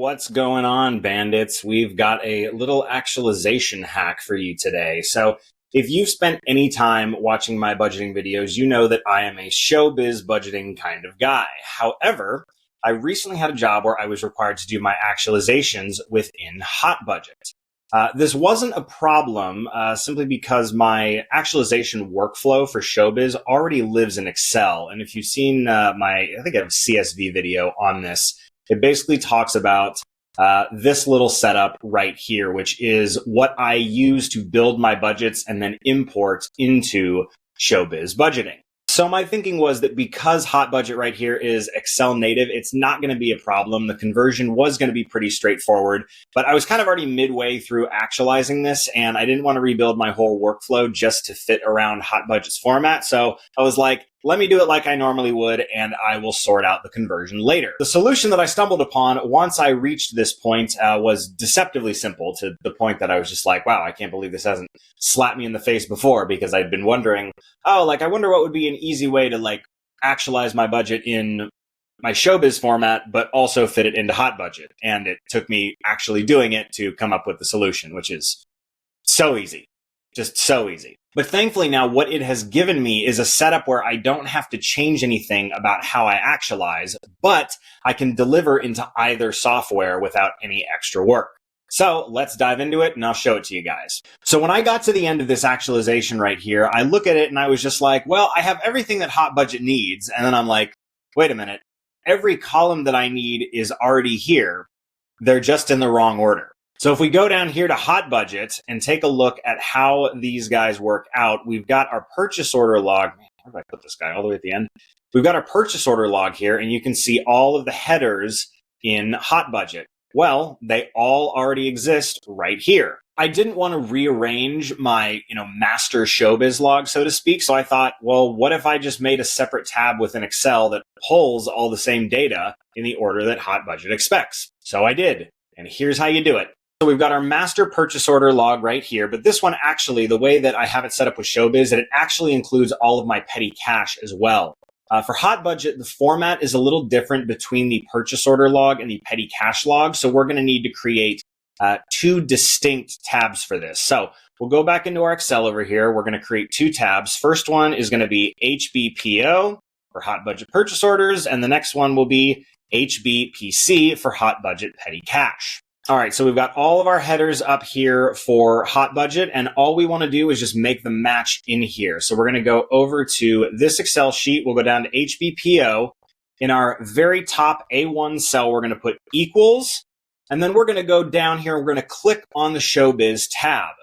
What's going on, bandits? We've got a little actualization hack for you today. So if you've spent any time watching my budgeting videos, you know that I am a showbiz budgeting kind of guy. However, I recently had a job where I was required to do my actualizations within Hot Budget. This wasn't a problem simply because my actualization workflow for Showbiz already lives in Excel. And if you've seen I think I have a CSV video on this, it basically talks about this little setup right here, which is what I use to build my budgets and then import into Showbiz budgeting. So my thinking was that because Hot Budget right here is Excel native, it's not going to be a problem. The conversion was going to be pretty straightforward, but I was kind of already midway through actualizing this and I didn't want to rebuild my whole workflow just to fit around Hot Budget's format. So I was like, let me do it like I normally would, and I will sort out the conversion later. The solution that I stumbled upon once I reached this point was deceptively simple, to the point that I was just like, wow, I can't believe this hasn't slapped me in the face before, because I'd been wondering, I wonder what would be an easy way to actualize my budget in my Showbiz format, but also fit it into Hot Budget. And it took me actually doing it to come up with the solution, which is so easy. Just so easy. But thankfully now what it has given me is a setup where I don't have to change anything about how I actualize, but I can deliver into either software without any extra work. So let's dive into it and I'll show it to you guys. So when I got to the end of this actualization right here, I look at it and I was just like, well, I have everything that Hot Budget needs. And then I'm like, wait a minute, every column that I need is already here. They're just in the wrong order. So if we go down here to Hot Budget and take a look at how these guys work out, we've got our purchase order log. Where did I put this guy? All the way at the end. We've got our purchase order log here, and you can see all of the headers in Hot Budget. Well, they all already exist right here. I didn't want to rearrange my, master Showbiz log, so to speak. So I thought, well, what if I just made a separate tab within Excel that pulls all the same data in the order that Hot Budget expects? So I did. And here's how you do it. So we've got our master purchase order log right here, but this one actually, the way that I have it set up with Showbiz, that it actually includes all of my petty cash as well. For Hot Budget, the format is a little different between the purchase order log and the petty cash log, so we're going to need to create two distinct tabs for this. So we'll go back into our Excel over here. We're going to create two tabs. First one is going to be HBPO for Hot Budget purchase orders, and the next one will be HBPC for Hot Budget petty cash. All right, so we've got all of our headers up here for Hot Budget, and all we want to do is just make them match in here. So we're going to go over to this Excel sheet. We'll go down to HBPO. In our very top A1 cell, we're going to put equals, and then we're going to go down here and we're going to click on the Showbiz tab.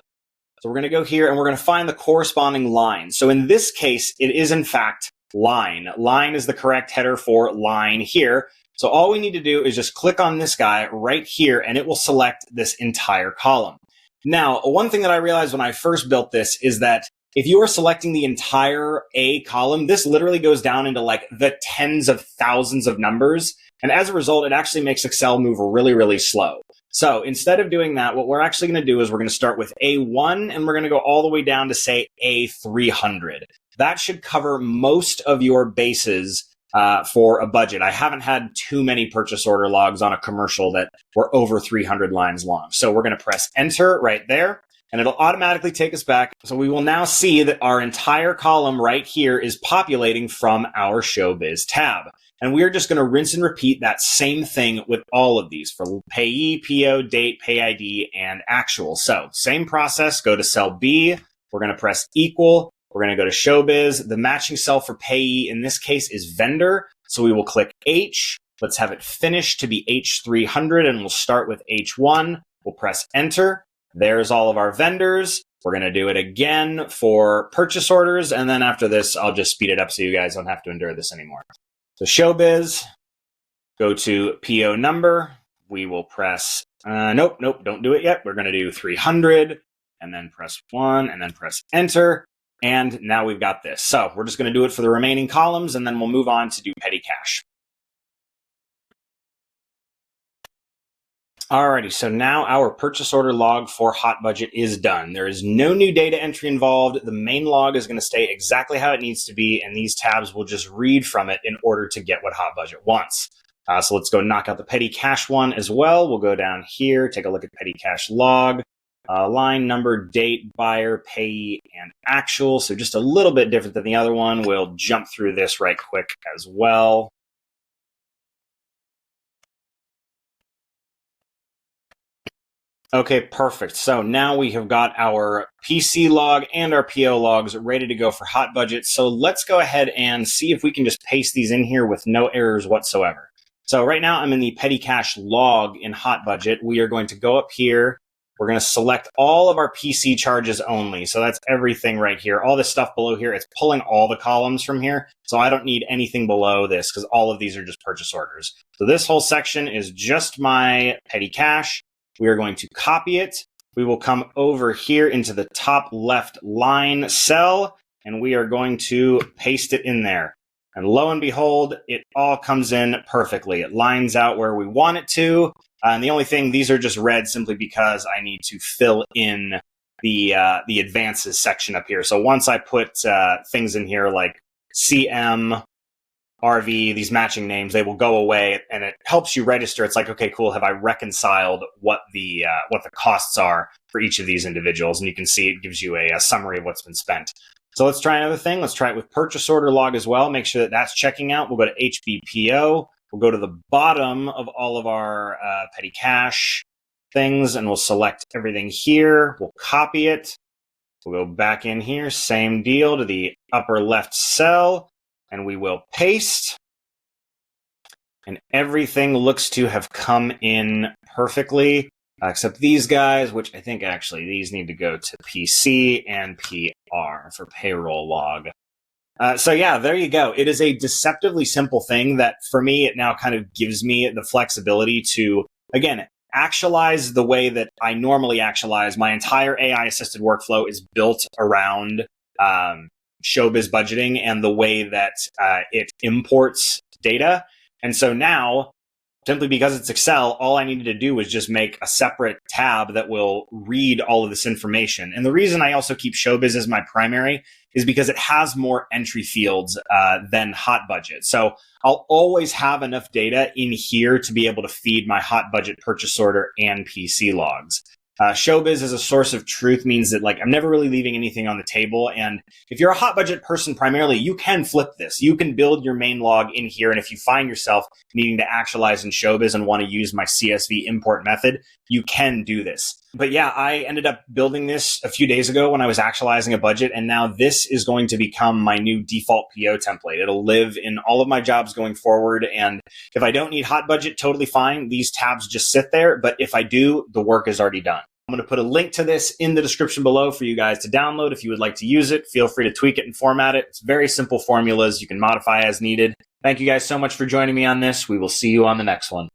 So we're going to go here and we're going to find the corresponding line. So in this case, it is in fact line. Line is the correct header for line here. So all we need to do is just click on this guy right here and it will select this entire column. Now, one thing that I realized when I first built this is that if you are selecting the entire A column, this literally goes down into the tens of thousands of numbers. And as a result, it actually makes Excel move really, really slow. So instead of doing that, what we're actually going to do is we're going to start with A1 and we're going to go all the way down to say A300. That should cover most of your bases for a budget. I haven't had too many purchase order logs on a commercial that were over 300 lines long. So we're going to press enter right there and it'll automatically take us back. So we will now see that our entire column right here is populating from our Showbiz tab. And we're just going to rinse and repeat that same thing with all of these for payee, PO, date, pay ID, and actual. So same process, go to cell B. We're going to press equal. We're going to go to Showbiz. The matching cell for payee in this case is vendor. So we will click H. Let's have it finish to be H300 and we'll start with H1. We'll press enter. There's all of our vendors. We're going to do it again for purchase orders. And then after this, I'll just speed it up so you guys don't have to endure this anymore. So Showbiz, go to PO number. We will press, nope, don't do it yet. We're going to do 300 and then press 1 and then press enter. And now we've got this. So we're just going to do it for the remaining columns and then we'll move on to do petty cash. Alrighty, so now our purchase order log for Hot Budget is done. There is no new data entry involved. The main log is going to stay exactly how it needs to be, and these tabs will just read from it in order to get what Hot Budget wants. So let's go knock out the petty cash one as well. We'll go down here, take a look at petty cash log, line number, date, buyer, payee, and actual. So just a little bit different than the other one. We'll jump through this right quick as well. Okay, perfect. So now we have got our PC log and our PO logs ready to go for hot budget. So let's go ahead and see if we can just paste these in here with no errors whatsoever. So right now I'm in the petty cash log in hot budget. We are going to go up here. We're going to select all of our PC charges only. So that's everything right here. All this stuff below here, it's pulling all the columns from here. So I don't need anything below this because all of these are just purchase orders. So this whole section is just my petty cash. We are going to copy it. We will come over here into the top left line cell, and we are going to paste it in there. And lo and behold, it all comes in perfectly. It lines out where we want it to. And the only thing, these are just red simply because I need to fill in the advances section up here. So once I put things in here like CM, RV, these matching names, they will go away, and it helps you register. It's like, okay, cool. Have I reconciled what the costs are for each of these individuals? And you can see it gives you a summary of what's been spent. So let's try another thing. Let's try it with purchase order log as well. Make sure that that's checking out. We'll go to HBPO. We'll go to the bottom of all of our petty cash things, and we'll select everything here. We'll copy it. We'll go back in here. Same deal to the upper left cell. And we will paste, and everything looks to have come in perfectly, except these guys, which I think actually these need to go to PC and PR for payroll log. So yeah, there you go. It is a deceptively simple thing that for me, it now kind of gives me the flexibility to, again, actualize the way that I normally actualize. My entire AI assisted workflow is built around Showbiz budgeting and the way that it imports data. And so now, simply because it's Excel, all I needed to do was just make a separate tab that will read all of this information. And the reason I also keep Showbiz as my primary is because it has more entry fields than hot budget. So I'll always have enough data in here to be able to feed my hot budget purchase order and PC logs. Showbiz as a source of truth means that I'm never really leaving anything on the table. And if you're a hot budget person primarily, you can flip this. You can build your main log in here. And if you find yourself needing to actualize in Showbiz and want to use my CSV import method, you can do this. But yeah, I ended up building this a few days ago when I was actualizing a budget. And now this is going to become my new default PO template. It'll live in all of my jobs going forward. And if I don't need hot budget, totally fine. These tabs just sit there. But if I do, the work is already done. I'm going to put a link to this in the description below for you guys to download. If you would like to use it, feel free to tweak it and format it. It's very simple formulas. You can modify as needed. Thank you guys so much for joining me on this. We will see you on the next one.